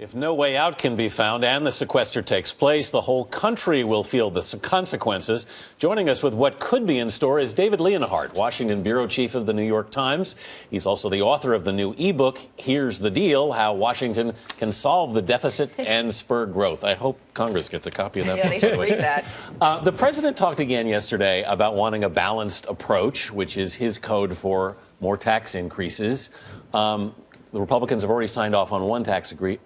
If no way out can be found and the sequester takes place, the whole country will feel the consequences. Joining us with what could be in store is David Leonhardt, Washington bureau chief of the New York Times. He's also the author of the new ebook, Here's the Deal, How Washington Can Solve the Deficit and Spur Growth. I hope Congress gets a copy of that. Yeah, they should read that. The president talked again yesterday about wanting a balanced approach, which is his code for more tax increases. The Republicans have already signed off on one tax increase.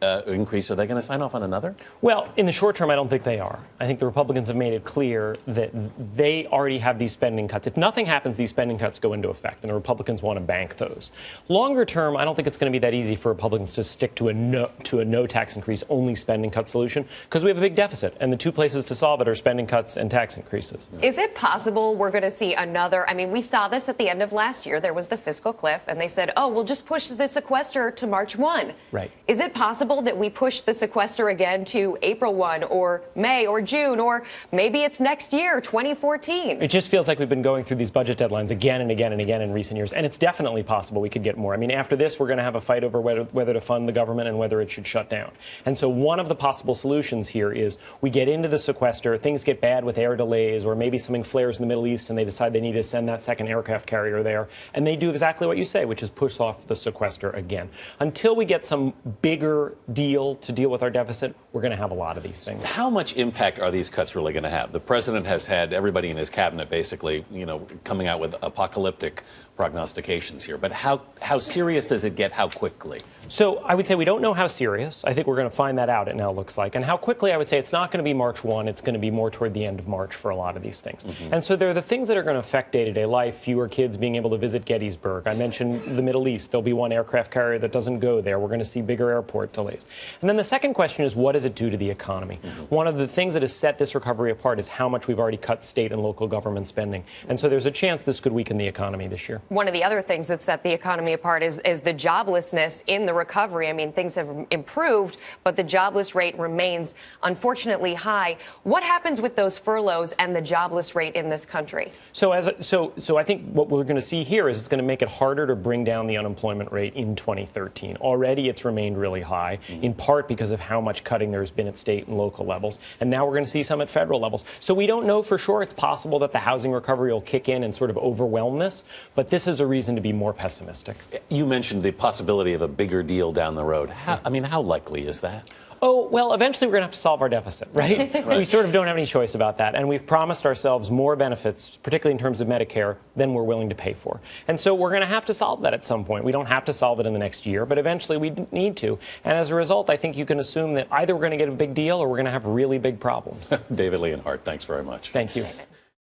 Are they going to sign off on another? Well, in the short term, I don't think they are. I think the Republicans have made it clear that they already have these spending cuts. If nothing happens, these spending cuts go into effect, and the Republicans want to bank those. Longer term, I don't think it's going to be that easy for Republicans to stick to a no tax increase, only spending cut solution, because we have a big deficit, and the two places to solve it are spending cuts and tax increases. Is it possible we're going to see another? I mean, we saw this at the end of last year. There was the fiscal cliff, and they said, oh, we'll just push the sequester to March 1. Right. Is it possible that we push the sequester again to April 1 or May or June, or maybe it's next year, 2014? It just feels like we've been going through these budget deadlines again and again and again in recent years, and it's definitely possible we could get more. I mean, after this, we're going to have a fight over whether to fund the government and whether it should shut down. And so one of the possible solutions here is we get into the sequester, things get bad with air delays, or maybe something flares in the Middle East and they decide they need to send that second aircraft carrier there, and they do exactly what you say, which is push off the sequester again. Until we get some bigger deal to deal with our deficit, we're going to have a lot of these things. How much impact are these cuts really going to have? The president has had everybody in his cabinet basically, coming out with apocalyptic prognostications here. But how serious does it get? How quickly? So I would say we don't know how serious. I think we're going to find that out, it now looks like. And how quickly, I would say it's not going to be March 1. It's going to be more toward the end of March for a lot of these things. Mm-hmm. And so there are the things that are going to affect day-to-day life, fewer kids being able to visit Gettysburg. I mentioned the Middle East. There'll be one aircraft carrier that doesn't go there. We're going to see bigger airport delays. And then the second question is, what does it do to the economy? Mm-hmm. One of the things that has set this recovery apart is how much we've already cut state and local government spending. And so there's a chance this could weaken the economy this year. One of the other things that set the economy apart is the joblessness in the recovery. I mean, things have improved, but the jobless rate remains unfortunately high. What happens with those furloughs and the jobless rate in this country? So I think what we're going to see here is it's going to make it harder to bring down the unemployment rate in 2013. Already it's remained really high, in part because of how much cutting there's been at state and local levels. And now we're going to see some at federal levels. So we don't know for sure. It's possible that the housing recovery will kick in and sort of overwhelm this, but this is a reason to be more pessimistic. You mentioned the possibility of a bigger deal down the road. How likely is that? Oh, well, eventually we're going to have to solve our deficit, right? Right. We sort of don't have any choice about that. And we've promised ourselves more benefits, particularly in terms of Medicare, than we're willing to pay for. And so we're going to have to solve that at some point. We don't have to solve it in the next year, but eventually we need to. And as a result, I think you can assume that either we're going to get a big deal or we're going to have really big problems. David Leonhardt, thanks very much. Thank you.